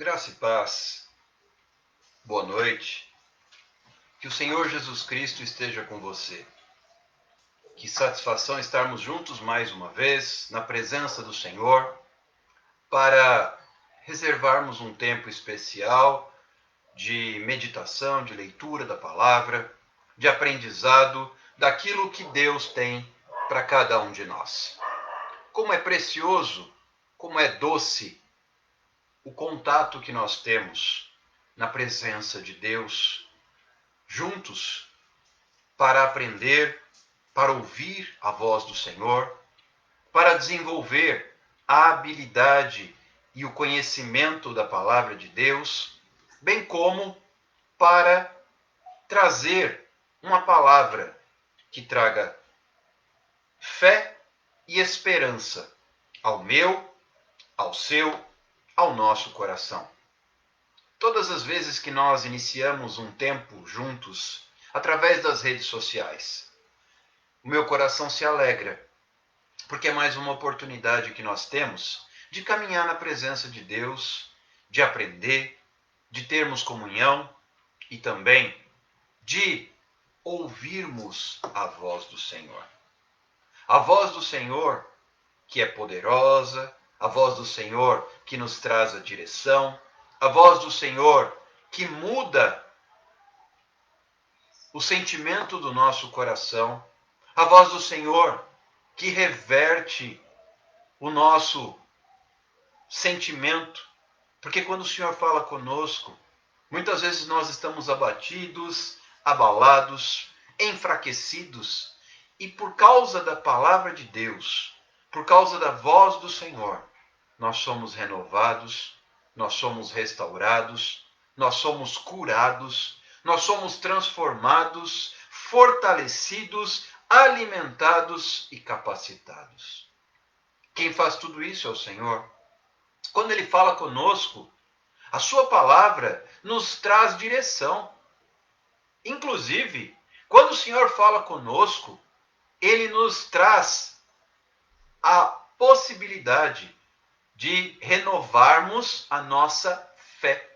Graça e paz, boa noite, que o Senhor Jesus Cristo esteja com você. Que satisfação estarmos juntos mais uma vez, na presença do Senhor, para reservarmos um tempo especial de meditação, de leitura da palavra, de aprendizado daquilo que Deus tem para cada um de nós. Como é precioso, como é doce o contato que nós temos na presença de Deus, juntos, para aprender, para ouvir a voz do Senhor, para desenvolver a habilidade e o conhecimento da palavra de Deus, bem como para trazer uma palavra que traga fé e esperança ao meu, ao seu, ao nosso coração. Todas as vezes que nós iniciamos um tempo juntos, através das redes sociais, o meu coração se alegra, porque é mais uma oportunidade que nós temos de caminhar na presença de Deus, de aprender, de termos comunhão e também de ouvirmos a voz do Senhor. A voz do Senhor que é poderosa, a voz do Senhor que nos traz a direção, a voz do Senhor que muda o sentimento do nosso coração, a voz do Senhor que reverte o nosso sentimento, porque quando o Senhor fala conosco, muitas vezes nós estamos abatidos, abalados, enfraquecidos, e por causa da palavra de Deus, por causa da voz do Senhor, nós somos renovados, nós somos restaurados, nós somos curados, nós somos transformados, fortalecidos, alimentados e capacitados. Quem faz tudo isso é o Senhor. Quando Ele fala conosco, a sua palavra nos traz direção. Inclusive, quando o Senhor fala conosco, Ele nos traz a possibilidade de renovarmos a nossa fé.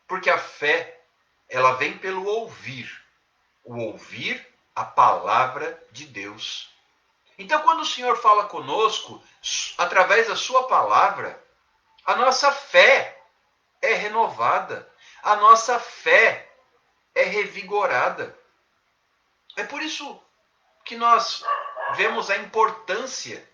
Porque a fé, ela vem pelo ouvir. O ouvir a palavra de Deus. Então, quando o Senhor fala conosco, através da sua palavra, a nossa fé é renovada. A nossa fé é revigorada. É por isso que nós vemos a importância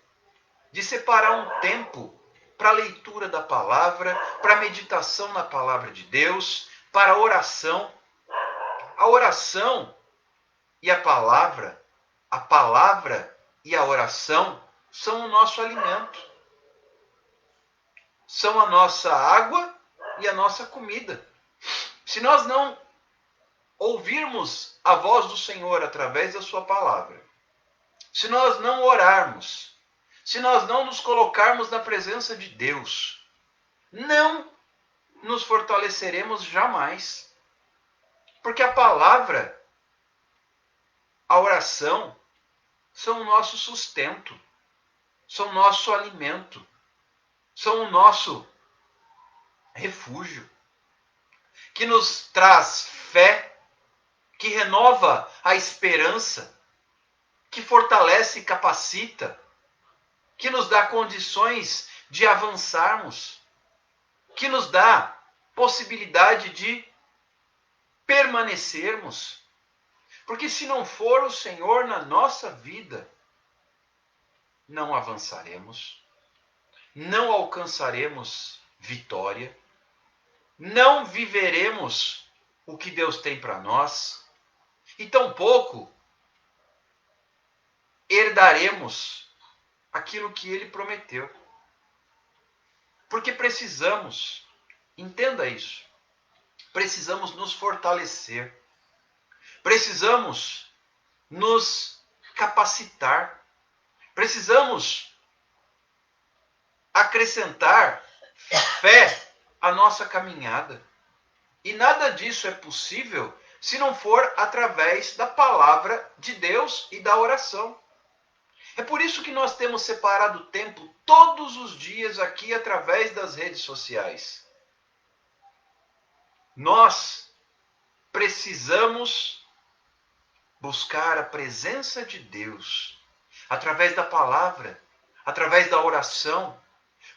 de separar um tempo para a leitura da palavra, para a meditação na palavra de Deus, para a oração. A oração e a palavra e a oração são o nosso alimento. São a nossa água e a nossa comida. Se nós não ouvirmos a voz do Senhor através da sua palavra, se nós não orarmos, se nós não nos colocarmos na presença de Deus, não nos fortaleceremos jamais. Porque a palavra, a oração, são o nosso sustento, são o nosso alimento, são o nosso refúgio, que nos traz fé, que renova a esperança, que fortalece e capacita, que nos dá condições de avançarmos, que nos dá possibilidade de permanecermos. Porque se não for o Senhor na nossa vida, não avançaremos, não alcançaremos vitória, não viveremos o que Deus tem para nós, e tampouco herdaremos aquilo que Ele prometeu. Porque precisamos, entenda isso, precisamos nos fortalecer, precisamos nos capacitar, precisamos acrescentar fé à nossa caminhada. E nada disso é possível se não for através da palavra de Deus e da oração. É por isso que nós temos separado tempo todos os dias aqui através das redes sociais. Nós precisamos buscar a presença de Deus através da palavra, através da oração,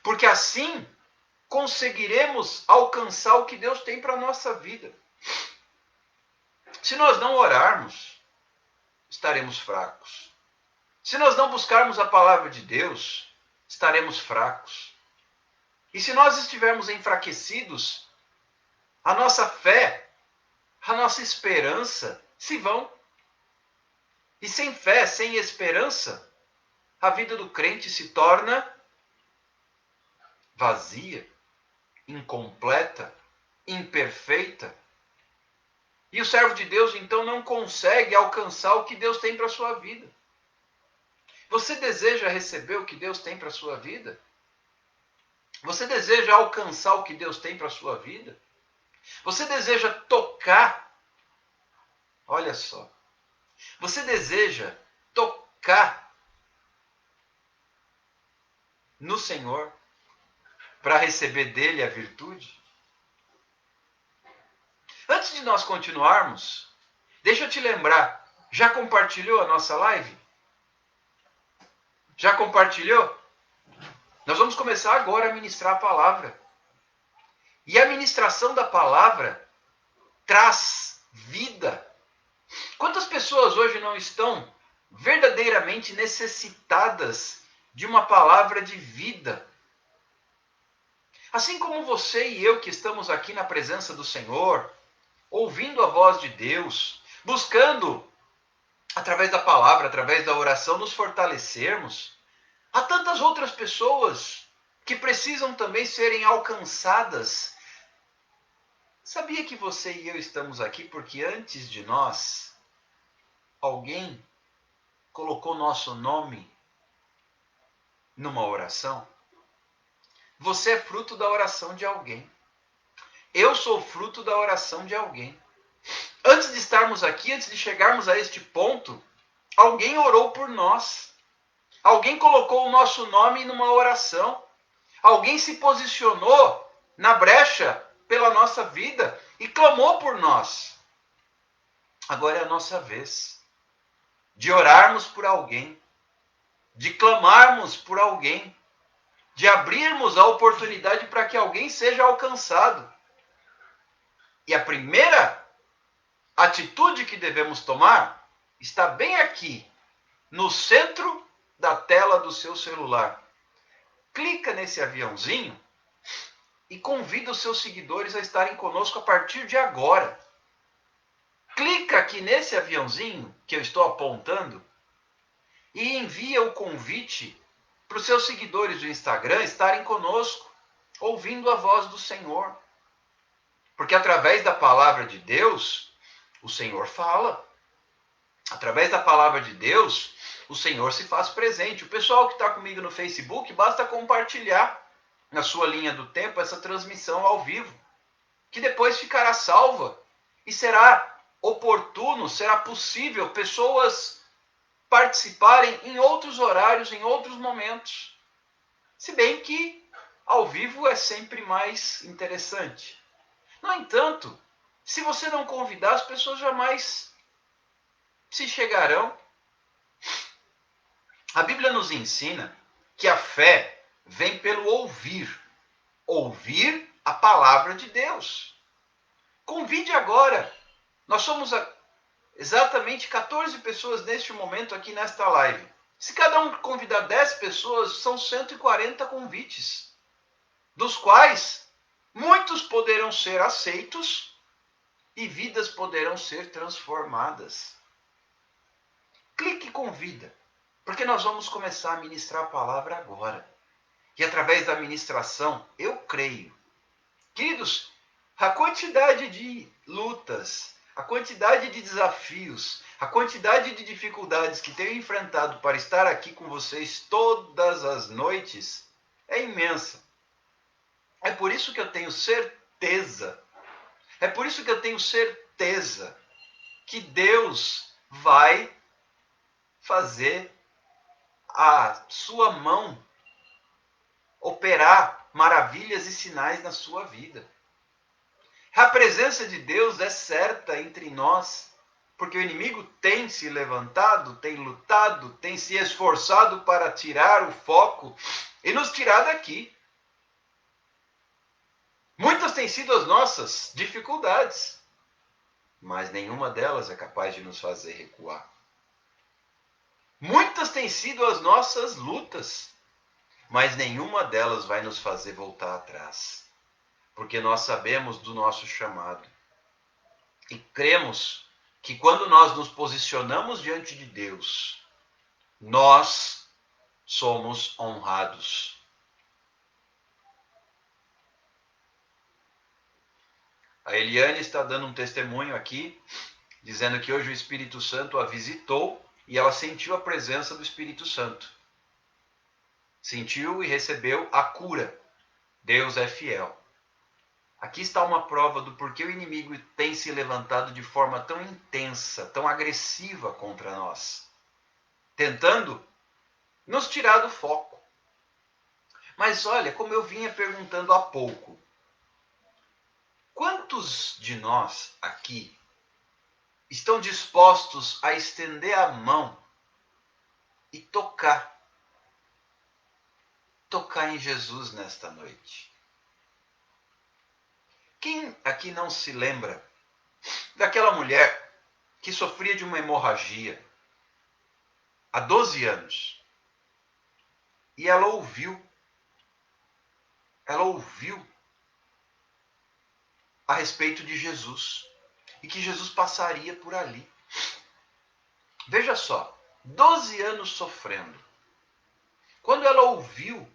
porque assim conseguiremos alcançar o que Deus tem para a nossa vida. Se nós não orarmos, estaremos fracos. Se nós não buscarmos a palavra de Deus, estaremos fracos. E se nós estivermos enfraquecidos, a nossa fé, a nossa esperança se vão. E sem fé, sem esperança, a vida do crente se torna vazia, incompleta, imperfeita. E o servo de Deus, então, não consegue alcançar o que Deus tem para a sua vida. Você deseja receber o que Deus tem para a sua vida? Você deseja alcançar o que Deus tem para a sua vida? Você deseja tocar? Olha só. Você deseja tocar no Senhor para receber dele a virtude? Antes de nós continuarmos, deixa eu te lembrar, já compartilhou a nossa live? Já compartilhou? Nós vamos começar agora a ministrar a palavra. E a ministração da palavra traz vida. Quantas pessoas hoje não estão verdadeiramente necessitadas de uma palavra de vida? Assim como você e eu que estamos aqui na presença do Senhor, ouvindo a voz de Deus, buscando, através da palavra, através da oração, nos fortalecermos, há tantas outras pessoas que precisam também serem alcançadas. Sabia que você e eu estamos aqui porque antes de nós, alguém colocou nosso nome numa oração? Você é fruto da oração de alguém. Eu sou fruto da oração de alguém. Antes de estarmos aqui, antes de chegarmos a este ponto, alguém orou por nós. Alguém colocou o nosso nome numa oração. Alguém se posicionou na brecha pela nossa vida e clamou por nós. Agora é a nossa vez de orarmos por alguém, de clamarmos por alguém, de abrirmos a oportunidade para que alguém seja alcançado. E a primeira atitude que devemos tomar está bem aqui, no centro da tela do seu celular. Clica nesse aviãozinho e convida os seus seguidores a estarem conosco a partir de agora. Clica aqui nesse aviãozinho que eu estou apontando e envia o convite para os seus seguidores do Instagram estarem conosco, ouvindo a voz do Senhor. Porque através da palavra de Deus, o Senhor fala. Através da palavra de Deus, o Senhor se faz presente. O pessoal que está comigo no Facebook, basta compartilhar na sua linha do tempo essa transmissão ao vivo, que depois ficará salva e será oportuno, será possível pessoas participarem em outros horários, em outros momentos. Se bem que ao vivo é sempre mais interessante. No entanto, se você não convidar, as pessoas jamais se chegarão. A Bíblia nos ensina que a fé vem pelo ouvir. Ouvir a palavra de Deus. Convide agora. Nós somos exatamente 14 pessoas neste momento aqui nesta live. Se cada um convidar 10 pessoas, são 140 convites, dos quais muitos poderão ser aceitos e vidas poderão ser transformadas. Clique e convida, porque nós vamos começar a ministrar a palavra agora. E através da ministração, eu creio. Queridos, a quantidade de lutas, a quantidade de desafios, a quantidade de dificuldades que tenho enfrentado para estar aqui com vocês todas as noites é imensa. É por isso que eu tenho certeza, que Deus vai fazer a sua mão operar maravilhas e sinais na sua vida. A presença de Deus é certa entre nós, porque o inimigo tem se levantado, tem lutado, tem se esforçado para tirar o foco e nos tirar daqui. Muitas têm sido as nossas dificuldades, mas nenhuma delas é capaz de nos fazer recuar. Muitas têm sido as nossas lutas, mas nenhuma delas vai nos fazer voltar atrás, porque nós sabemos do nosso chamado e cremos que quando nós nos posicionamos diante de Deus, nós somos honrados. A Eliane está dando um testemunho aqui, dizendo que hoje o Espírito Santo a visitou e ela sentiu a presença do Espírito Santo. Sentiu e recebeu a cura. Deus é fiel. Aqui está uma prova do porquê o inimigo tem se levantado de forma tão intensa, tão agressiva contra nós, tentando nos tirar do foco. Mas olha, como eu vinha perguntando há pouco, quantos de nós aqui estão dispostos a estender a mão e tocar em Jesus nesta noite? Quem aqui não se lembra daquela mulher que sofria de uma hemorragia há 12 anos e ela ouviu a respeito de Jesus e que Jesus passaria por ali. Veja só, 12 anos sofrendo. Quando ela ouviu,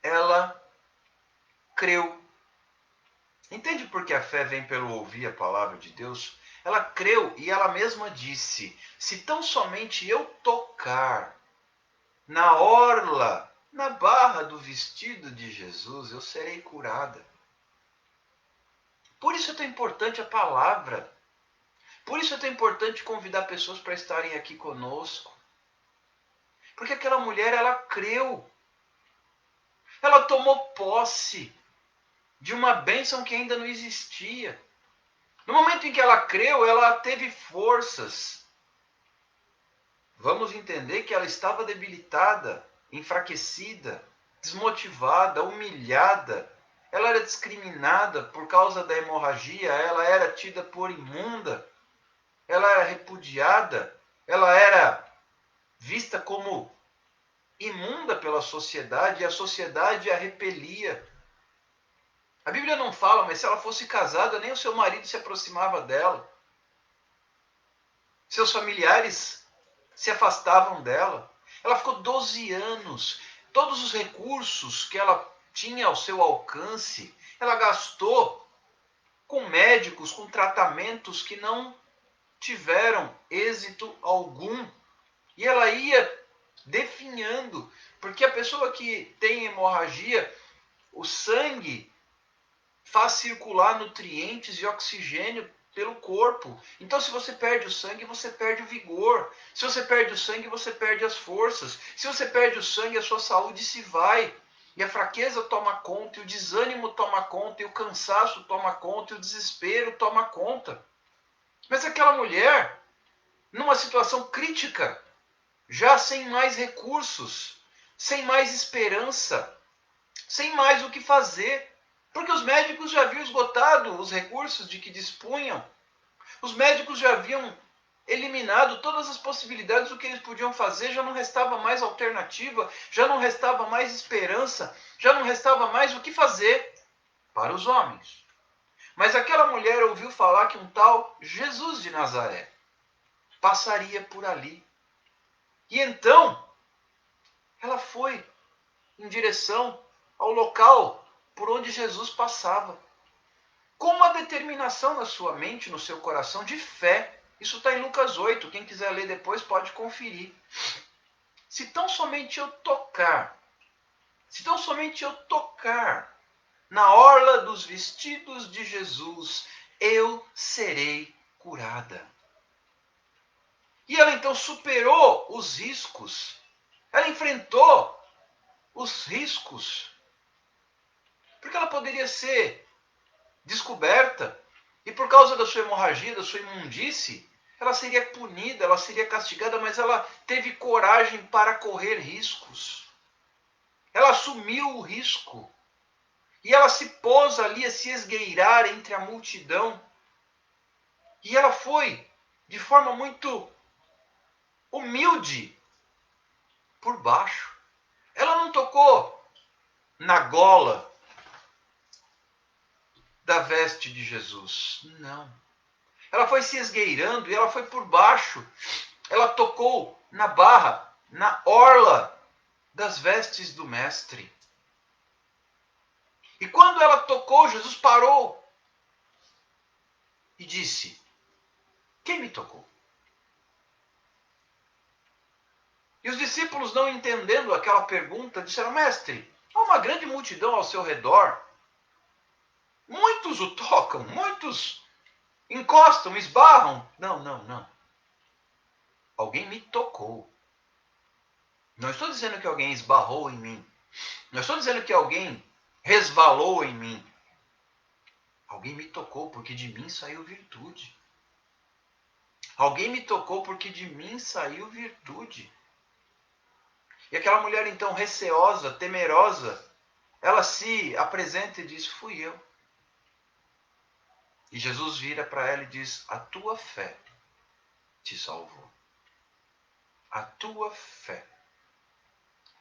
ela creu. Entende por que a fé vem pelo ouvir a palavra de Deus? Ela creu e ela mesma disse: se tão somente eu tocar na orla, na barra do vestido de Jesus, eu serei curada. Por isso é tão importante a palavra. Por isso é tão importante convidar pessoas para estarem aqui conosco. Porque aquela mulher, ela creu. Ela tomou posse de uma bênção que ainda não existia. No momento em que ela creu, ela teve forças. Vamos entender que ela estava debilitada, enfraquecida, desmotivada, humilhada. Ela era discriminada por causa da hemorragia, ela era tida por imunda, ela era repudiada, ela era vista como imunda pela sociedade e a sociedade a repelia. A Bíblia não fala, mas se ela fosse casada, nem o seu marido se aproximava dela. Seus familiares se afastavam dela. Ela ficou 12 anos. Todos os recursos que ela tinha ao seu alcance, ela gastou com médicos, com tratamentos que não tiveram êxito algum. E ela ia definhando, porque a pessoa que tem hemorragia, o sangue faz circular nutrientes e oxigênio pelo corpo. Então, se você perde o sangue, você perde o vigor. Se você perde o sangue, você perde as forças. Se você perde o sangue, a sua saúde se vai. E a fraqueza toma conta, e o desânimo toma conta, e o cansaço toma conta, e o desespero toma conta. Mas aquela mulher, numa situação crítica, já sem mais recursos, sem mais esperança, sem mais o que fazer, porque os médicos já haviam esgotado os recursos de que dispunham. Os médicos já haviam eliminado todas as possibilidades do que eles podiam fazer, já não restava mais alternativa, já não restava mais esperança, já não restava mais o que fazer para os homens. Mas aquela mulher ouviu falar que um tal Jesus de Nazaré passaria por ali. E então, ela foi em direção ao local por onde Jesus passava. Com uma determinação na sua mente, no seu coração, de fé. Isso está em Lucas 8. Quem quiser ler depois pode conferir. Se tão somente eu tocar na orla dos vestidos de Jesus, eu serei curada. E ela então superou os riscos. Ela enfrentou os riscos. Porque ela poderia ser descoberta e por causa da sua hemorragia, da sua imundície, ela seria punida, ela seria castigada, mas ela teve coragem para correr riscos. Ela assumiu o risco. E ela se pôs ali a se esgueirar entre a multidão. E ela foi, de forma muito humilde, por baixo. Ela não tocou na gola da veste de Jesus. Não. Ela foi se esgueirando e ela foi por baixo. Ela tocou na barra, na orla das vestes do mestre. E quando ela tocou, Jesus parou e disse: quem me tocou? E os discípulos, não entendendo aquela pergunta, disseram: mestre, há uma grande multidão ao seu redor. Muitos o tocam, muitos encostam, esbarram. Não. Alguém me tocou. Não estou dizendo que alguém esbarrou em mim. Não estou dizendo que alguém resvalou em mim. Alguém me tocou porque de mim saiu virtude. Alguém me tocou porque de mim saiu virtude. E aquela mulher então receosa, temerosa, ela se apresenta e diz: fui eu. E Jesus vira para ela e diz: a tua fé te salvou. A tua fé.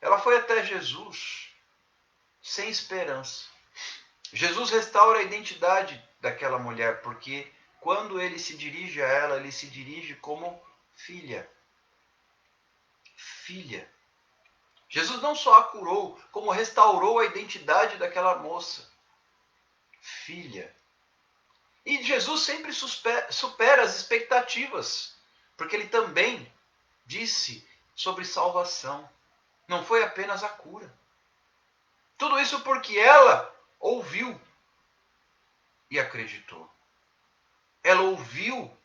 Ela foi até Jesus sem esperança. Jesus restaura a identidade daquela mulher, porque quando ele se dirige a ela, ele se dirige como filha. Filha. Jesus não só a curou, como restaurou a identidade daquela moça. Filha. E Jesus sempre supera as expectativas, porque ele também disse sobre salvação. Não foi apenas a cura. Tudo isso porque ela ouviu e acreditou. Ela ouviu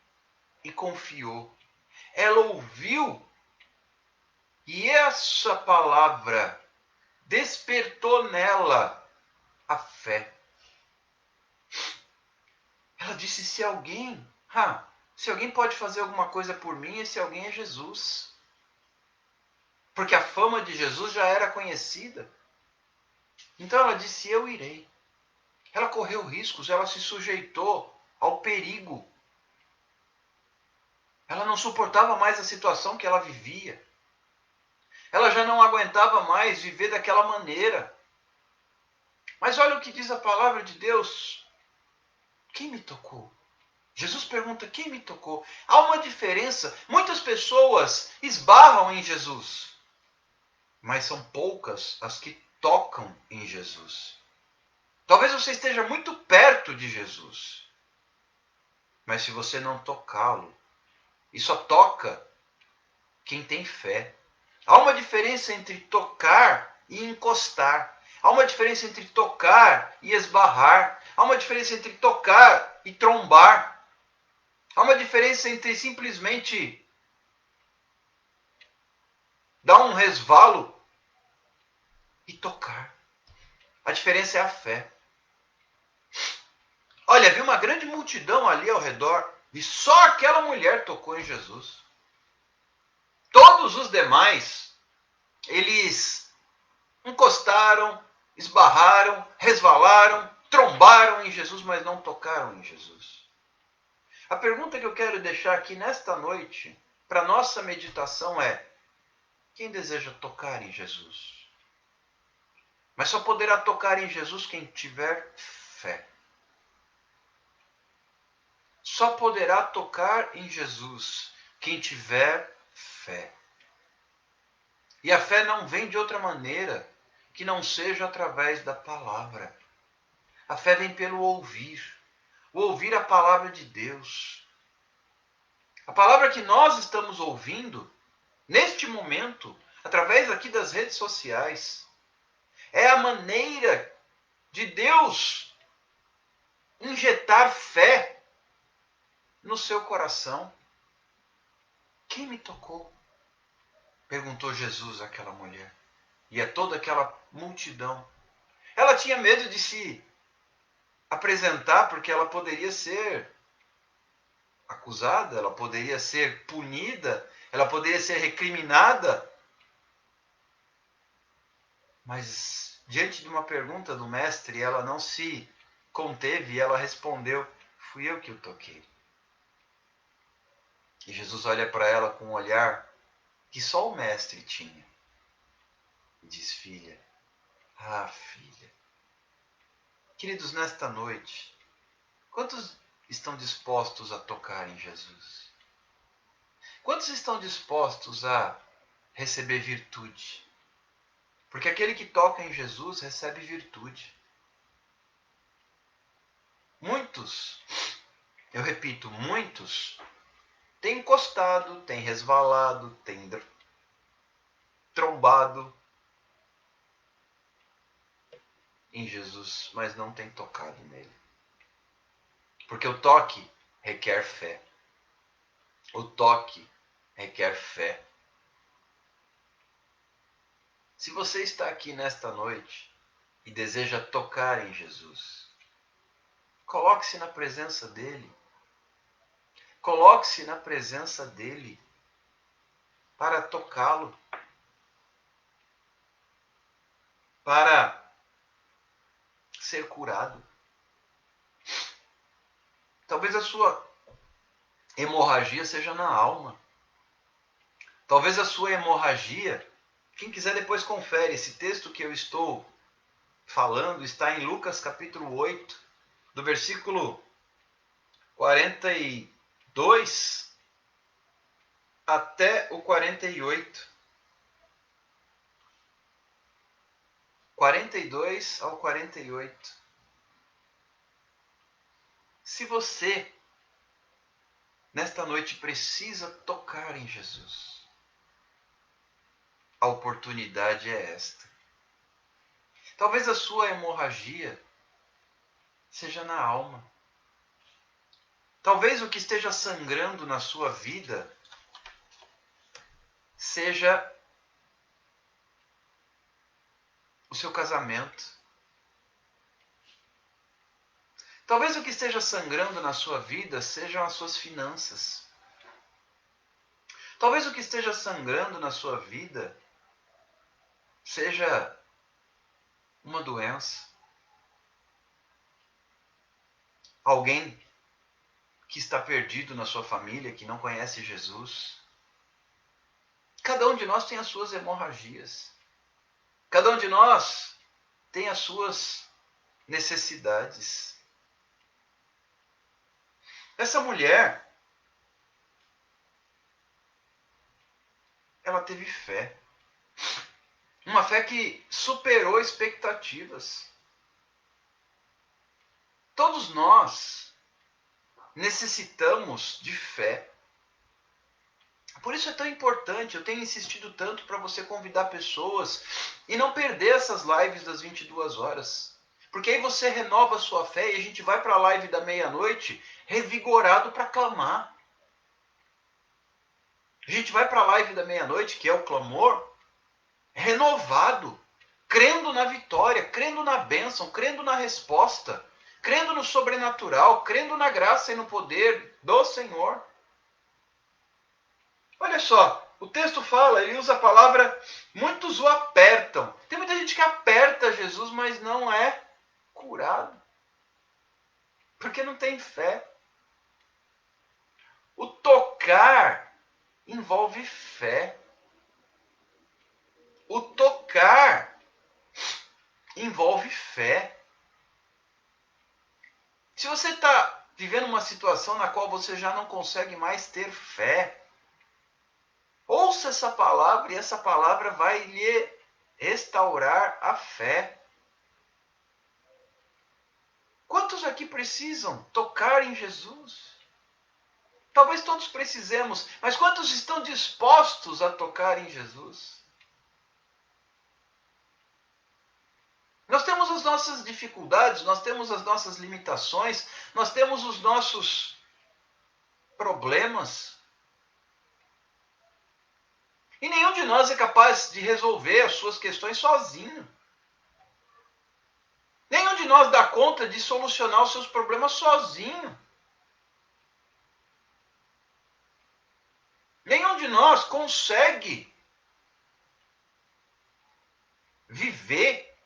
e confiou. Ela ouviu e essa palavra despertou nela a fé. Ela disse: se alguém pode fazer alguma coisa por mim, esse alguém é Jesus. Porque a fama de Jesus já era conhecida. Então ela disse: eu irei. Ela correu riscos, ela se sujeitou ao perigo. Ela não suportava mais a situação que ela vivia. Ela já não aguentava mais viver daquela maneira. Mas olha o que diz a palavra de Deus. Quem me tocou? Jesus pergunta: quem me tocou? Há uma diferença. Muitas pessoas esbarram em Jesus, mas são poucas as que tocam em Jesus. Talvez você esteja muito perto de Jesus, mas se você não tocá-lo, e só toca quem tem fé. Há uma diferença entre tocar e encostar. Há uma diferença entre tocar e esbarrar. Há uma diferença entre tocar e trombar. Há uma diferença entre simplesmente dar um resvalo e tocar. A diferença é a fé. Olha, havia uma grande multidão ali ao redor e só aquela mulher tocou em Jesus. Todos os demais, eles encostaram, esbarraram, resvalaram, trombaram em Jesus, mas não tocaram em Jesus. A pergunta que eu quero deixar aqui nesta noite, para nossa meditação é: quem deseja tocar em Jesus? Mas só poderá tocar em Jesus quem tiver fé. Só poderá tocar em Jesus quem tiver fé. E a fé não vem de outra maneira que não seja através da palavra. A fé vem pelo ouvir. O ouvir a palavra de Deus. A palavra que nós estamos ouvindo, neste momento, através aqui das redes sociais, é a maneira de Deus injetar fé no seu coração. Quem me tocou? Perguntou Jesus àquela mulher. E a toda aquela multidão. Ela tinha medo de se apresentar porque ela poderia ser acusada, ela poderia ser punida, ela poderia ser recriminada. Mas diante de uma pergunta do mestre, ela não se conteve e ela respondeu: fui eu que o toquei. E Jesus olha para ela com um olhar que só o mestre tinha. E diz: filha, ah, filha. Queridos, nesta noite, quantos estão dispostos a tocar em Jesus? Quantos estão dispostos a receber virtude? Porque aquele que toca em Jesus recebe virtude. Muitos, eu repito, muitos têm encostado, têm resvalado, têm trombado em Jesus, mas não têm tocado nele. Porque o toque requer fé. O toque requer fé. Se você está aqui nesta noite e deseja tocar em Jesus, coloque-se na presença dele. Coloque-se na presença dele para tocá-lo, para ser curado. Talvez a sua hemorragia seja na alma. Talvez a sua hemorragia, quem quiser depois confere, esse texto que eu estou falando está em Lucas capítulo 8, do versículo 42 até o 48. 42 ao 48. Se você, nesta noite, precisa tocar em Jesus, a oportunidade é esta. Talvez a sua hemorragia seja na alma. Talvez o que esteja sangrando na sua vida seja o seu casamento. Talvez o que esteja sangrando na sua vida sejam as suas finanças. Talvez o que esteja sangrando na sua vida seja uma doença. Alguém que está perdido na sua família, que não conhece Jesus. Cada um de nós tem as suas hemorragias. Cada um de nós tem as suas necessidades. Essa mulher, ela teve fé. Uma fé que superou expectativas. Todos nós necessitamos de fé. Por isso é tão importante, eu tenho insistido tanto para você convidar pessoas e não perder essas lives das 22 horas. Porque aí você renova a sua fé e a gente vai para a live da meia-noite revigorado para clamar. A gente vai para a live da meia-noite, que é o clamor, renovado, crendo na vitória, crendo na bênção, crendo na resposta, crendo no sobrenatural, crendo na graça e no poder do Senhor. Olha só, o texto fala, ele usa a palavra, muitos o apertam. Tem muita gente que aperta Jesus, mas não é curado. Porque não tem fé. O tocar envolve fé. O tocar envolve fé. Se você está vivendo uma situação na qual você já não consegue mais ter fé, ouça essa palavra e essa palavra vai lhe restaurar a fé. Quantos aqui precisam tocar em Jesus? Talvez todos precisemos, mas quantos estão dispostos a tocar em Jesus? Nós temos as nossas dificuldades, nós temos as nossas limitações, nós temos os nossos problemas. E nenhum de nós é capaz de resolver as suas questões sozinho. Nenhum de nós dá conta de solucionar os seus problemas sozinho. Nenhum de nós consegue viver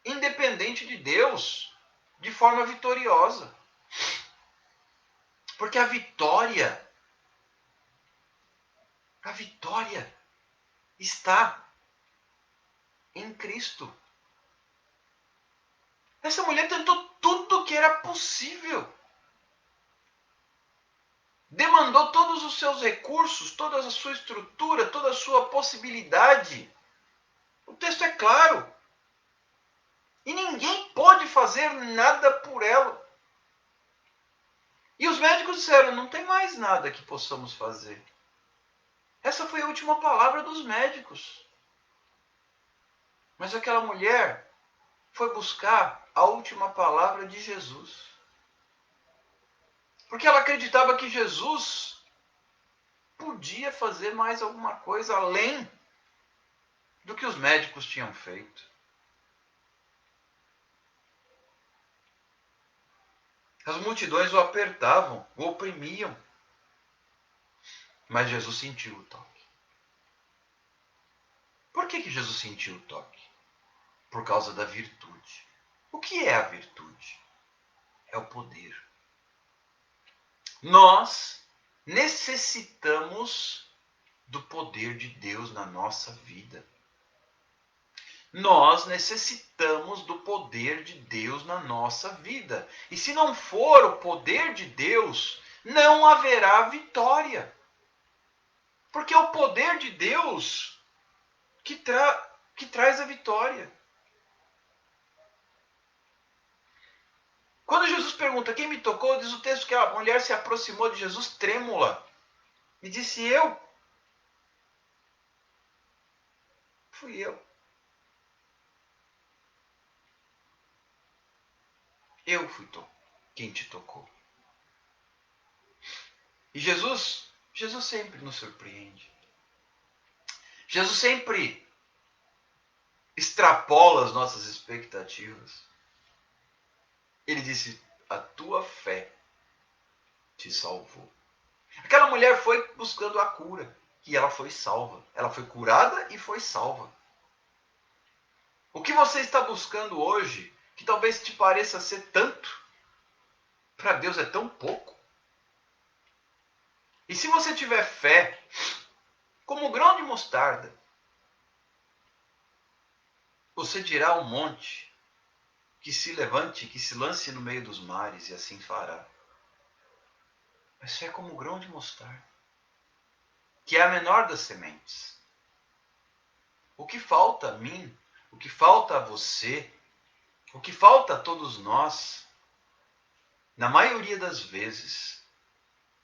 independente de Deus de forma vitoriosa. Porque a vitória está em Cristo. Essa mulher tentou tudo que era possível. Demandou todos os seus recursos, toda a sua estrutura, toda a sua possibilidade. O texto é claro. E ninguém pode fazer nada por ela. E os médicos disseram, não tem mais nada que possamos fazer. Essa foi a última palavra dos médicos. Mas aquela mulher foi buscar a última palavra de Jesus. Porque ela acreditava que Jesus podia fazer mais alguma coisa além do que os médicos tinham feito. As multidões o apertavam, o oprimiam. Mas Jesus sentiu o toque. Por que Jesus sentiu o toque? Por causa da virtude. O que é a virtude? É o poder. Nós necessitamos do poder de Deus na nossa vida. Nós necessitamos do poder de Deus na nossa vida. E se não for o poder de Deus, não haverá vitória. Porque é o poder de Deus que traz a vitória. Quando Jesus pergunta quem me tocou, diz o texto que a mulher se aproximou de Jesus trêmula e disse: eu. Fui eu. Eu fui quem te tocou. E Jesus sempre nos surpreende. Jesus sempre extrapola as nossas expectativas. Ele disse: a tua fé te salvou. Aquela mulher foi buscando a cura e ela foi salva. Ela foi curada e foi salva. O que você está buscando hoje, que talvez te pareça ser tanto, para Deus é tão pouco. E se você tiver fé, como o grão de mostarda, você dirá ao monte que se levante, que se lance no meio dos mares, e assim fará. Mas fé como o grão de mostarda, que é a menor das sementes. O que falta a mim, o que falta a você, o que falta a todos nós, na maioria das vezes,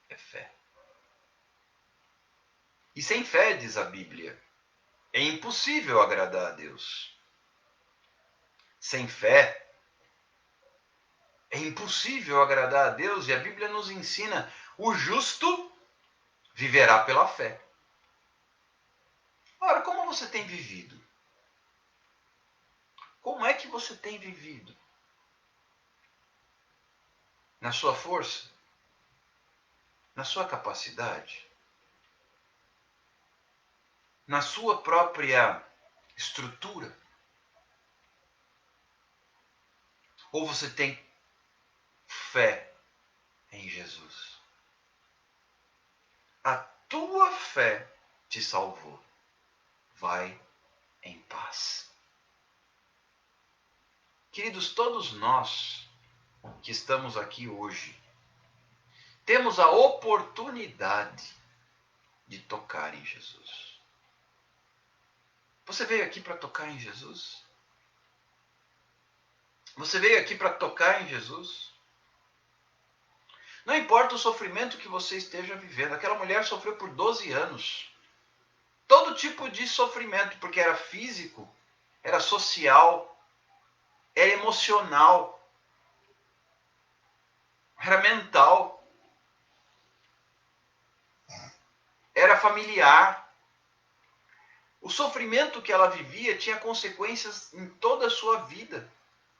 é fé. E sem fé, diz a Bíblia, é impossível agradar a Deus. Sem fé, é impossível agradar a Deus, e a Bíblia nos ensina: o justo viverá pela fé. Ora, como você tem vivido? Como é que você tem vivido? Na sua força? Na sua capacidade? Na sua própria estrutura? Ou você tem fé em Jesus? A tua fé te salvou. Vai em paz. Queridos, todos nós que estamos aqui hoje, temos a oportunidade de tocar em Jesus. Você veio aqui para tocar em Jesus? Você veio aqui para tocar em Jesus? Não importa o sofrimento que você esteja vivendo. Aquela mulher sofreu por 12 anos. Todo tipo de sofrimento, porque era físico, era social, era emocional, era mental, era familiar. O sofrimento que ela vivia tinha consequências em toda a sua vida.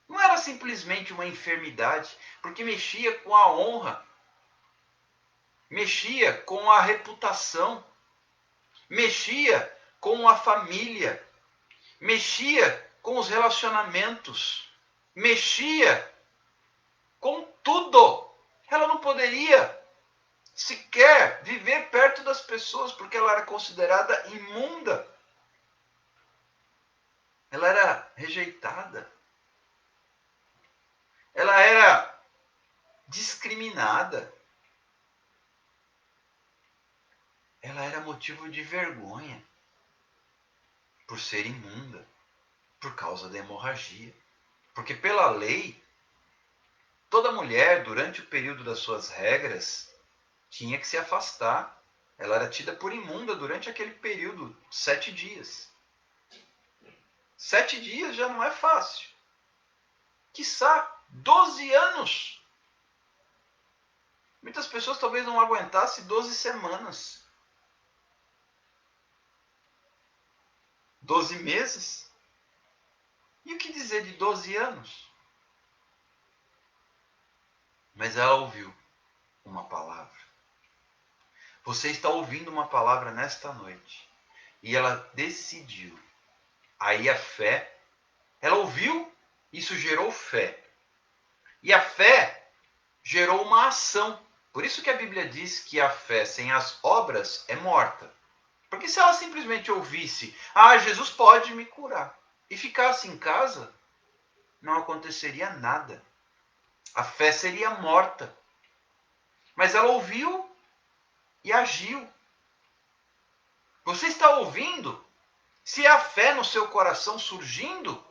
Não era simplesmente uma enfermidade, porque mexia com a honra, mexia com a reputação, mexia com a família, mexia com os relacionamentos, mexia com tudo. Ela não poderia sequer viver perto das pessoas, porque ela era considerada imunda. Ela era rejeitada. Ela era discriminada. Ela era motivo de vergonha por ser imunda, por causa da hemorragia. Porque pela lei, toda mulher, durante o período das suas regras, tinha que se afastar. Ela era tida por imunda durante aquele período, 7 dias. 7 dias já não é fácil. Quiçá 12 anos. Muitas pessoas talvez não aguentassem 12 semanas. 12 meses. E o que dizer de 12 anos? Mas ela ouviu uma palavra. Você está ouvindo uma palavra nesta noite. E ela decidiu. Aí a fé, ela ouviu, isso gerou fé. E a fé gerou uma ação. Por isso que a Bíblia diz que a fé sem as obras é morta. Porque se ela simplesmente ouvisse, Jesus pode me curar, e ficasse em casa, não aconteceria nada. A fé seria morta. Mas ela ouviu e agiu. Você está ouvindo? Se há fé no seu coração surgindo,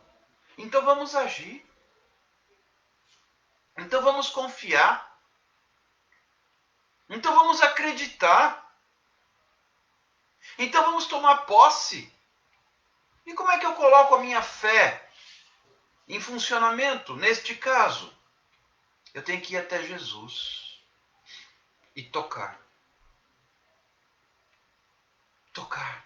então vamos agir. Então vamos confiar. Então vamos acreditar. Então vamos tomar posse. E como é que eu coloco a minha fé em funcionamento? Neste caso, eu tenho que ir até Jesus e tocar. Tocar.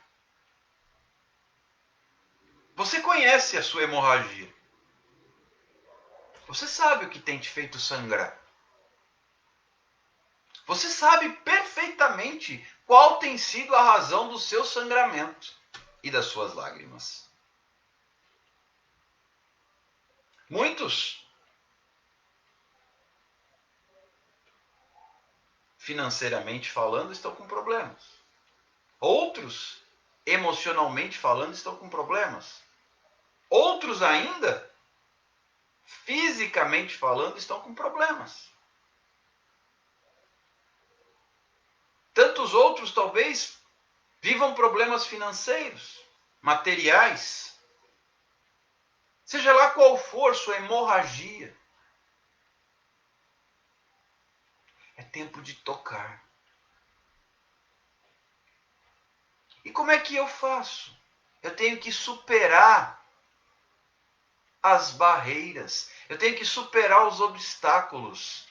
Você conhece a sua hemorragia. Você sabe o que tem te feito sangrar. Você sabe perfeitamente qual tem sido a razão do seu sangramento e das suas lágrimas. Muitos, financeiramente falando, estão com problemas. Outros, emocionalmente falando, estão com problemas. Outros ainda, fisicamente falando, estão com problemas. Tantos outros talvez vivam problemas financeiros, materiais. Seja lá qual for sua hemorragia. É tempo de tocar. E como é que eu faço? Eu tenho que superar as barreiras. Eu tenho que superar os obstáculos.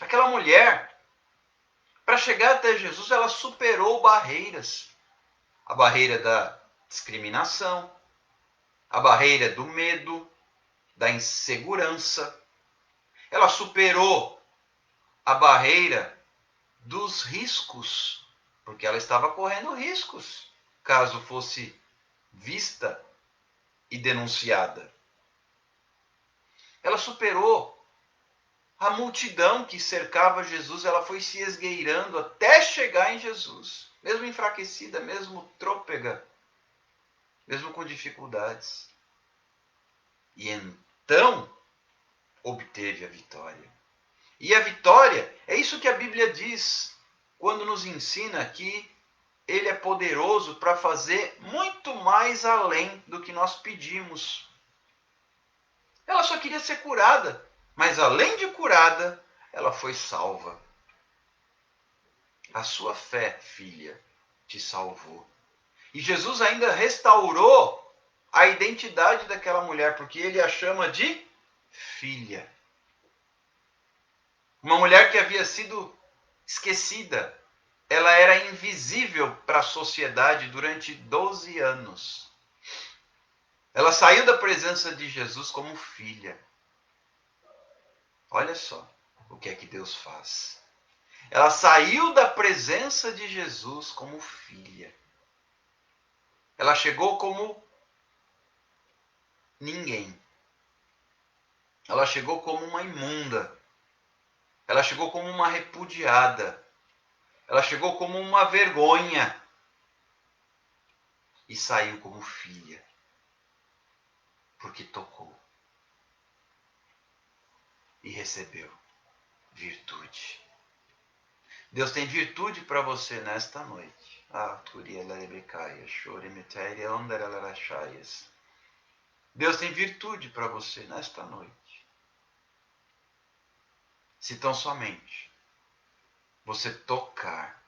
Aquela mulher, para chegar até Jesus, ela superou barreiras. A barreira da discriminação, a barreira do medo, da insegurança. Ela superou a barreira dos riscos, porque ela estava correndo riscos, caso fosse vista e denunciada. Ela superou a multidão que cercava Jesus, ela foi se esgueirando até chegar em Jesus, mesmo enfraquecida, mesmo trôpega, mesmo com dificuldades. E então obteve a vitória. E a vitória, é isso que a Bíblia diz quando nos ensina que Ele é poderoso para fazer muito mais além do que nós pedimos. Ela só queria ser curada, mas além de curada, ela foi salva. A sua fé, filha, te salvou. E Jesus ainda restaurou a identidade daquela mulher, porque Ele a chama de filha. Uma mulher que havia sido esquecida. ela era invisível para a sociedade durante 12 anos. Ela saiu da presença de Jesus como filha. Olha só o que é que Deus faz. Ela saiu da presença de Jesus como filha. Ela chegou como ninguém. Ela chegou como uma imunda. Ela chegou como uma repudiada. Ela chegou como uma vergonha. E saiu como filha. Porque tocou. E recebeu virtude. Deus tem virtude para você nesta noite. Deus tem virtude para você nesta noite. Se tão somente você tocar,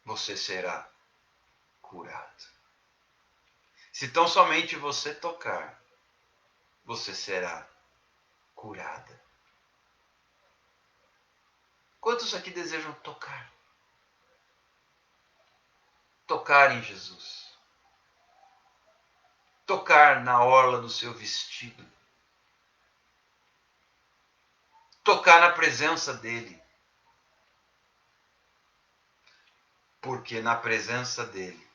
você será curado. Se tão somente você tocar, você será curada. Quantos aqui desejam tocar? Tocar em Jesus. Tocar na orla do seu vestido. Tocar na presença dele. Porque na presença dele,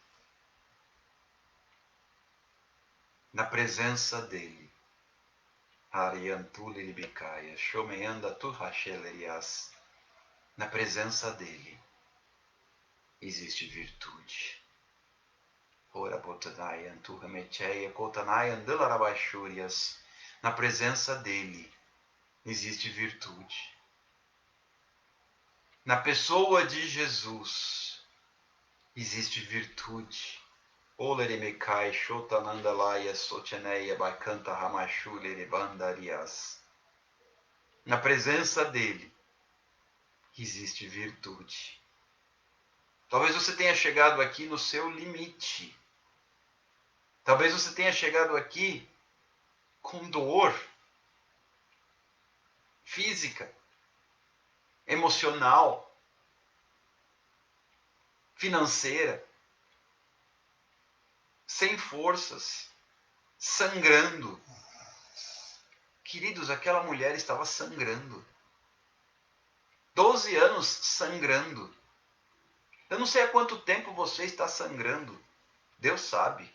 na presença dele, na presença dele existe virtude. Na presença dele existe virtude. Na pessoa de Jesus existe virtude. Na presença dele existe virtude. Talvez você tenha chegado aqui no seu limite. Talvez você tenha chegado aqui com dor física, emocional, financeira, sem forças, sangrando. Queridos, aquela mulher estava sangrando. 12 anos sangrando. Eu não sei há quanto tempo você está sangrando. Deus sabe.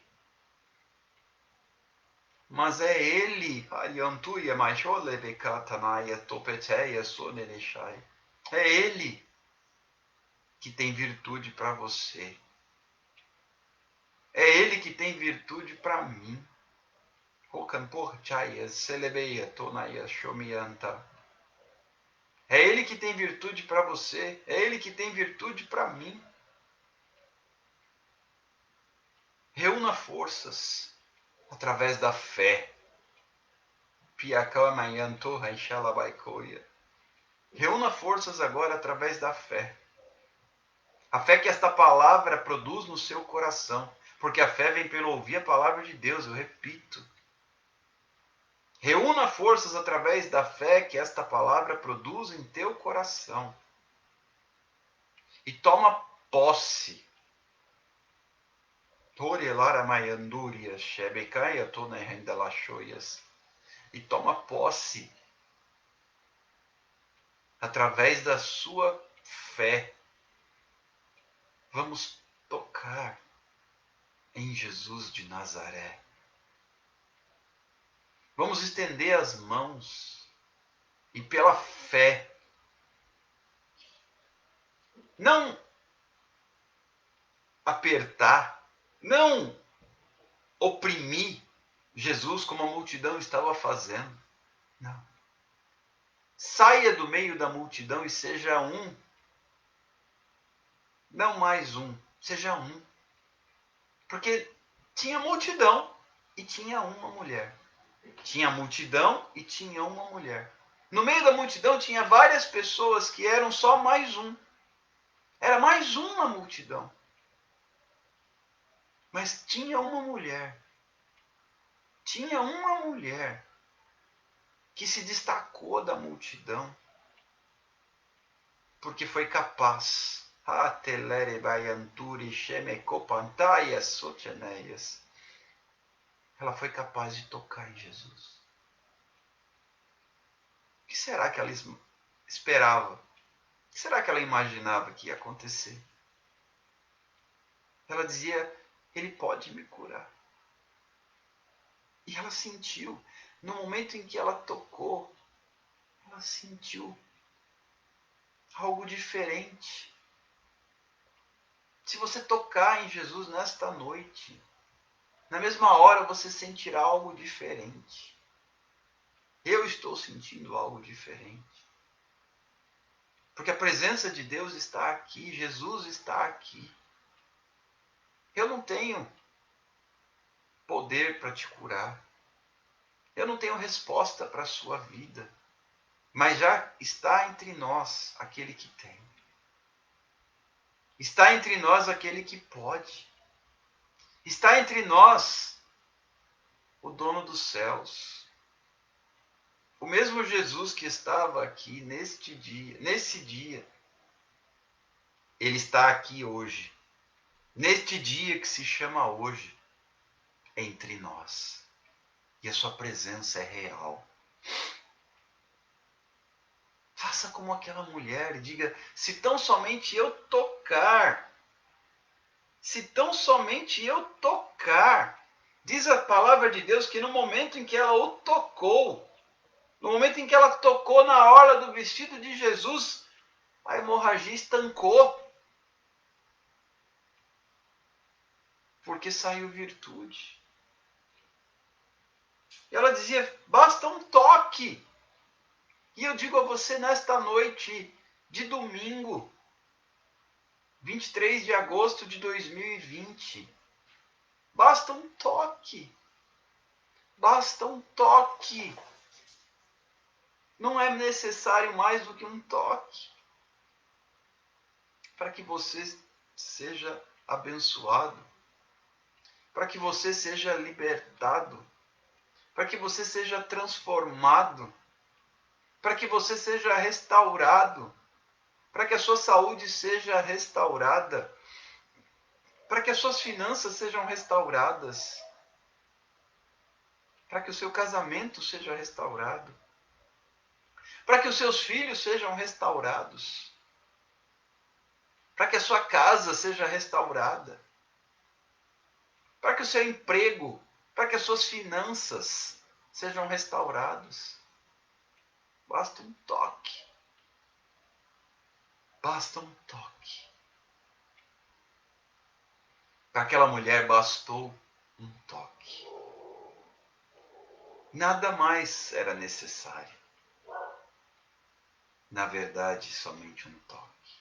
Mas é Ele. É Ele que tem virtude para você. É Ele que tem virtude para mim. É Ele que tem virtude para você. É Ele que tem virtude para mim. Reúna forças através da fé. Reúna forças agora através da fé. A fé que esta palavra produz no seu coração. Porque a fé vem pelo ouvir a palavra de Deus, eu repito. Reúna forças através da fé que esta palavra produz em teu coração. E toma posse. E toma posse através da sua fé. Vamos tocar em Jesus de Nazaré. Vamos estender as mãos e pela fé, não apertar, não oprimir Jesus como a multidão estava fazendo. Não. Saia do meio da multidão e seja um. Não mais um, seja um. Porque tinha multidão e tinha uma mulher. Tinha multidão e tinha uma mulher. No meio da multidão tinha várias pessoas que eram só mais um. Era mais um na multidão. Mas tinha uma mulher. Tinha uma mulher que se destacou da multidão. porque foi capaz. Ela foi capaz de tocar em Jesus. O que será que ela esperava? O que será que ela imaginava que ia acontecer? Ela dizia, ele pode me curar. E ela sentiu, no momento em que ela tocou, ela sentiu algo diferente. Se você tocar em Jesus nesta noite, na mesma hora você sentirá algo diferente. Eu estou sentindo algo diferente. Porque a presença de Deus está aqui, Jesus está aqui. Eu não tenho poder para te curar. Eu não tenho resposta para a sua vida. Mas já está entre nós aquele que tem. Está entre nós aquele que pode. Está entre nós o dono dos céus. O mesmo Jesus que estava aqui nesse dia, ele está aqui hoje. Neste dia que se chama hoje, entre nós. E a sua presença é real. Faça como aquela mulher e diga, se tão somente eu tocar, se tão somente eu tocar, diz a palavra de Deus que no momento em que ela o tocou, no momento em que ela tocou na orla do vestido de Jesus, a hemorragia estancou. Porque saiu virtude. E ela dizia, basta um toque. E eu digo a você nesta noite de domingo, 23 de agosto de 2020, basta um toque. Basta um toque. Não é necessário mais do que um toque para que você seja abençoado, para que você seja libertado, para que você seja transformado, para que você seja restaurado, para que a sua saúde seja restaurada, para que as suas finanças sejam restauradas, para que o seu casamento seja restaurado, para que os seus filhos sejam restaurados, para que a sua casa seja restaurada, para que o seu emprego, para que as suas finanças sejam restaurados. Basta um toque. Basta um toque. Para aquela mulher bastou um toque. Nada mais era necessário. Na verdade, somente um toque.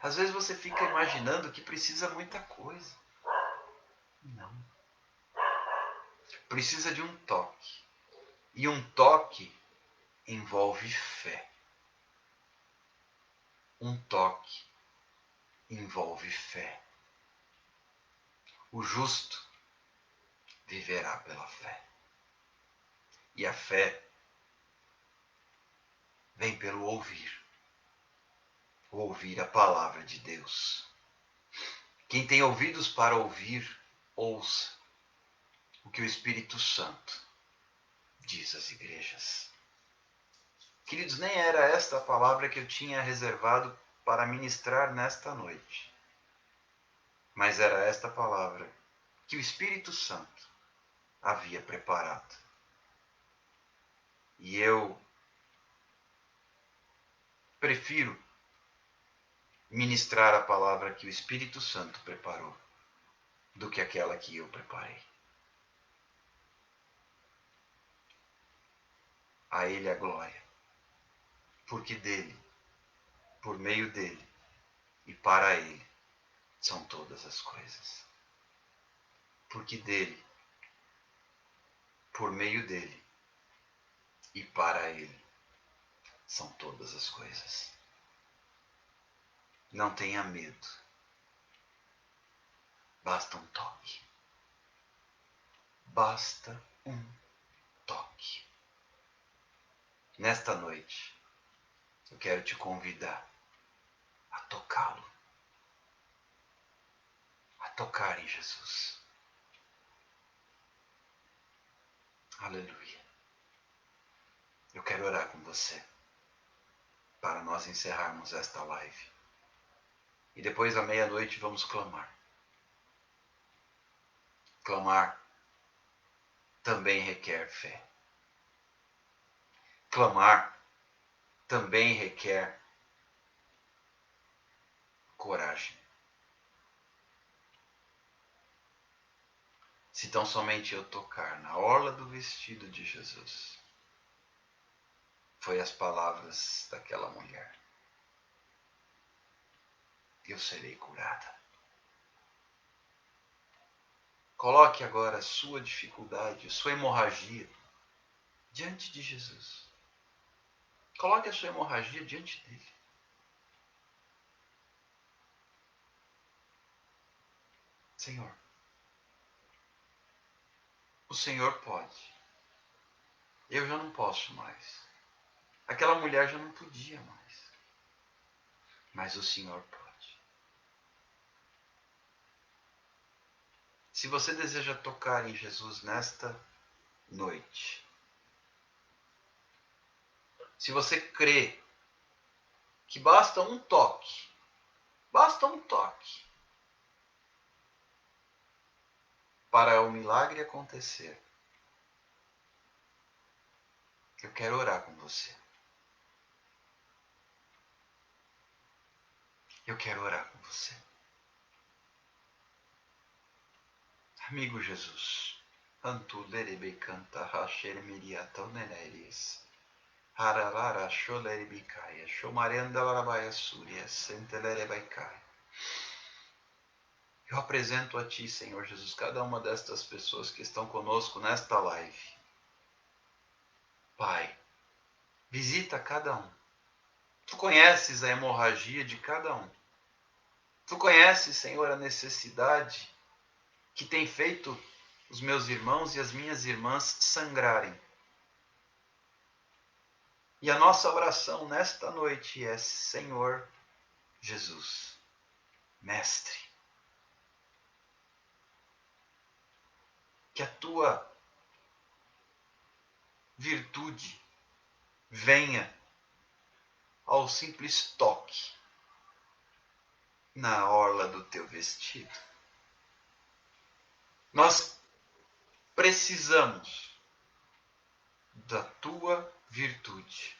Às vezes você fica imaginando que precisa muita coisa. Não. Precisa de um toque. E um toque envolve fé. Um toque envolve fé. O justo viverá pela fé. E a fé vem pelo ouvir. Ouvir a palavra de Deus. Quem tem ouvidos para ouvir, ouça o que o Espírito Santo diz às igrejas. Queridos, nem era esta a palavra que eu tinha reservado para ministrar nesta noite. Mas era esta palavra que o Espírito Santo havia preparado. E eu prefiro ministrar a palavra que o Espírito Santo preparou do que aquela que eu preparei. A Ele a glória, porque dele, por meio dele e para ele são todas as coisas. Porque dele, por meio dele e para ele são todas as coisas. Não tenha medo. Basta um toque. Basta um toque. Nesta noite, Eu quero te convidar a tocá-lo, a tocar em Jesus. Aleluia. Eu quero orar com você para nós encerrarmos esta live. E depois à meia-noite vamos clamar. Clamar também requer fé. Clamar também requer coragem. Se tão somente eu tocar na orla do vestido de Jesus, foi as palavras daquela mulher, eu serei curada. Coloque agora a sua dificuldade, a sua hemorragia diante de Jesus. Coloque a sua hemorragia diante dele. Senhor, o Senhor pode. Eu já não posso mais. Aquela mulher já não podia mais. Mas o Senhor pode. Se você deseja tocar em Jesus nesta noite, se você crê que basta um toque, para o milagre acontecer, eu quero orar com você. Eu quero orar com você. Amigo Jesus, Antu lerebe canta rasher miriata neneris. Haralara sholeribikaya, shomarenda larabaya surya, sentelerebaikai. Eu apresento a Ti, Senhor Jesus, cada uma destas pessoas que estão conosco nesta live. Pai, visita cada um. Tu conheces a hemorragia de cada um. Tu conheces, Senhor, a necessidade que tem feito os meus irmãos e as minhas irmãs sangrarem. E a nossa oração nesta noite é: Senhor Jesus, Mestre, que a Tua virtude venha ao simples toque na orla do Teu vestido. Nós precisamos da Tua virtude.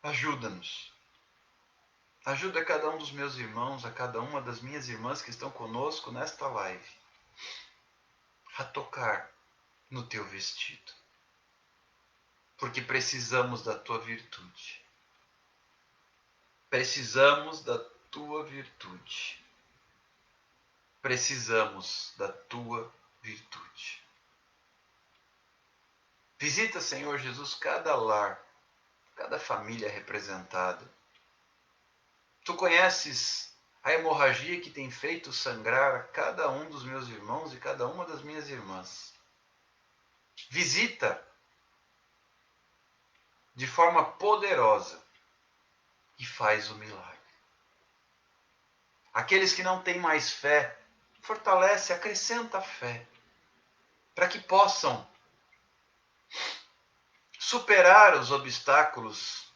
Ajuda-nos. Ajuda cada um dos meus irmãos, a cada uma das minhas irmãs que estão conosco nesta live, a tocar no Teu vestido. Porque precisamos da Tua virtude. Precisamos da Tua virtude. Precisamos da Tua virtude. Visita, Senhor Jesus, cada lar, cada família representada. Tu conheces a hemorragia que tem feito sangrar a cada um dos meus irmãos e cada uma das minhas irmãs. Visita de forma poderosa e faz o milagre. Aqueles que não têm mais fé, fortalece, acrescenta a fé, para que possam superar os obstáculos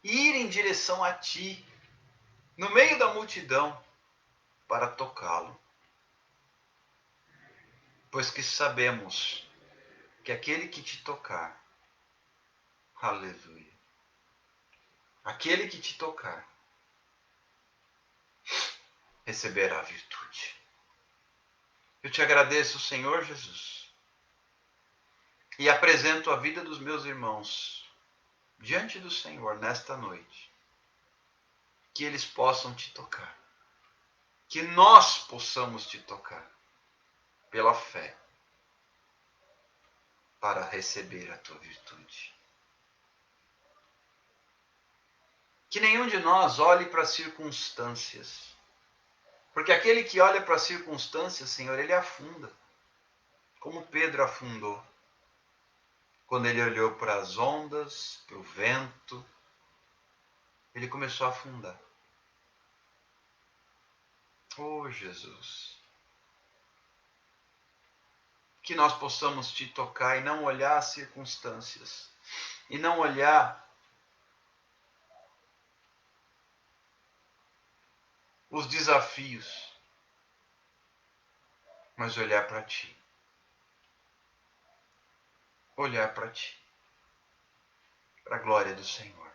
e ir em direção a Ti, no meio da multidão, para tocá-lo. Pois que sabemos que aquele que Te tocar, aleluia, aquele que Te tocar, receberá a virtude. Eu Te agradeço, Senhor Jesus, e apresento a vida dos meus irmãos diante do Senhor nesta noite. Que eles possam Te tocar. Que nós possamos Te tocar pela fé para receber a Tua virtude. Que nenhum de nós olhe para as circunstâncias. Porque aquele que olha para as circunstâncias, Senhor, ele afunda. como Pedro afundou. Quando ele olhou para as ondas, para o vento, ele começou a afundar. Oh, Jesus! Que nós possamos te tocar e não olhar as circunstâncias, e não olhar os desafios, mas olhar para ti. Olhar para ti, para a glória do Senhor.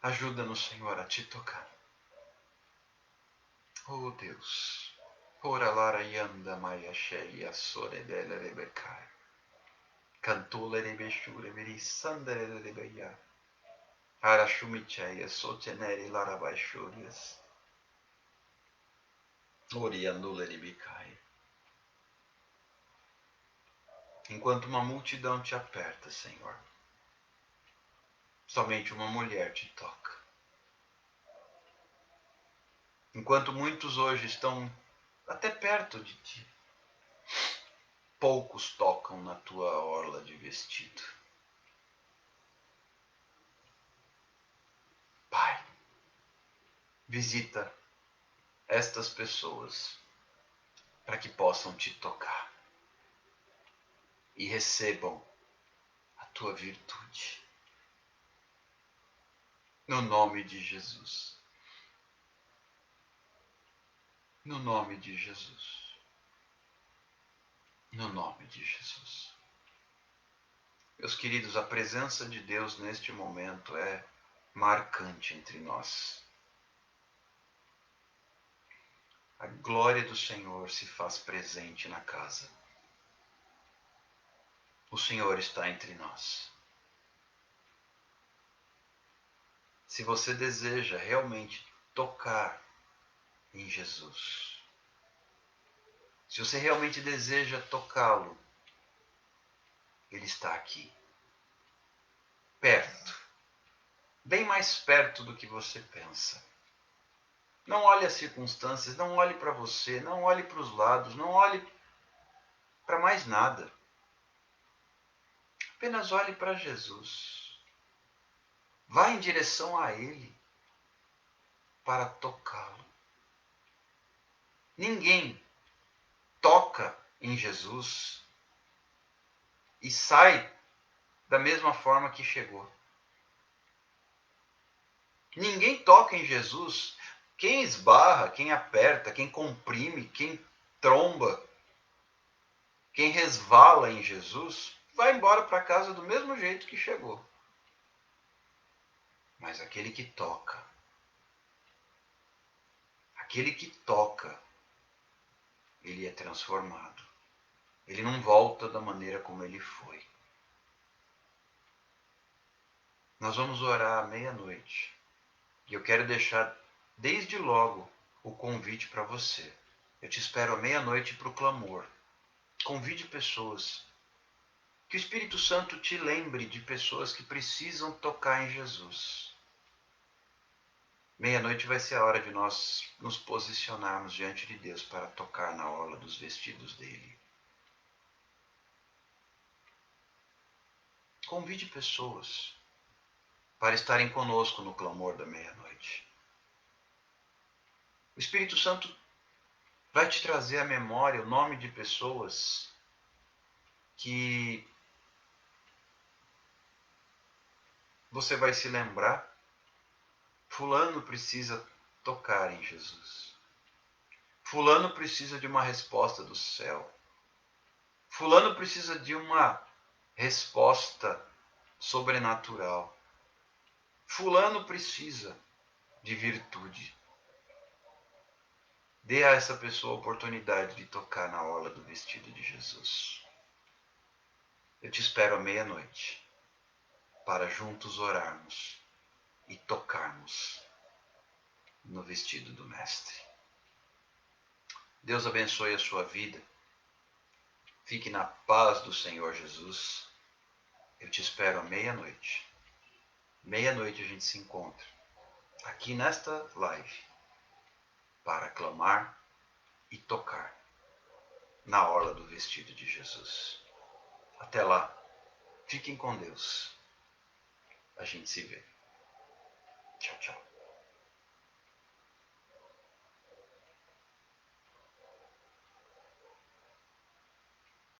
Ajuda-nos, Senhor, a te tocar. Oh Deus, ora lara yanda maya sheia sore dele rebecai. Cantule rebeshure veri sandere rebeia. Ara shumicheia sotenere lara baixurias. Oriandule rebecai. Enquanto uma multidão te aperta, Senhor, somente uma mulher te toca. Enquanto muitos hoje estão até perto de ti, poucos tocam na tua orla de vestido. Pai, visita estas pessoas para que possam te tocar e recebam a tua virtude. No nome de Jesus. No nome de Jesus. No nome de Jesus. Meus queridos, a presença de Deus neste momento é marcante entre nós. A glória do Senhor se faz presente na casa. O Senhor está entre nós. Se você deseja realmente tocar em Jesus, se você realmente deseja tocá-lo, Ele está aqui, perto, bem mais perto do que você pensa. Não olhe as circunstâncias, não olhe para você, não olhe para os lados, não olhe para mais nada. Apenas olhe para Jesus. Vá em direção a Ele para tocá-lo. Ninguém toca em Jesus e sai da mesma forma que chegou. Ninguém toca em Jesus. Quem esbarra, quem aperta, quem comprime, quem tromba, quem resvala em Jesus, vai embora para casa do mesmo jeito que chegou. Mas aquele que toca, ele é transformado. Ele não volta da maneira como ele foi. Nós vamos orar à meia-noite. E eu quero deixar desde logo o convite para você. Eu te espero à meia-noite para o clamor. Convide pessoas. Que o Espírito Santo te lembre de pessoas que precisam tocar em Jesus. Meia-noite vai ser a hora de nós nos posicionarmos diante de Deus para tocar na orla dos vestidos dele. Convide pessoas para estarem conosco no clamor da meia-noite. O Espírito Santo vai te trazer à memória o nome de pessoas que você vai se lembrar. Fulano precisa tocar em Jesus. Fulano precisa de uma resposta do céu. Fulano precisa de uma resposta sobrenatural. Fulano precisa de virtude. Dê a essa pessoa a oportunidade de tocar na orla do vestido de Jesus. Eu te espero à meia-noite para juntos orarmos e tocarmos no vestido do Mestre. Deus abençoe a sua vida. Fique na paz do Senhor Jesus. Eu te espero à meia-noite. Meia-noite a gente se encontra aqui nesta live para clamar e tocar na orla do vestido de Jesus. Até lá, fiquem com Deus. A gente se vê. Tchau, tchau.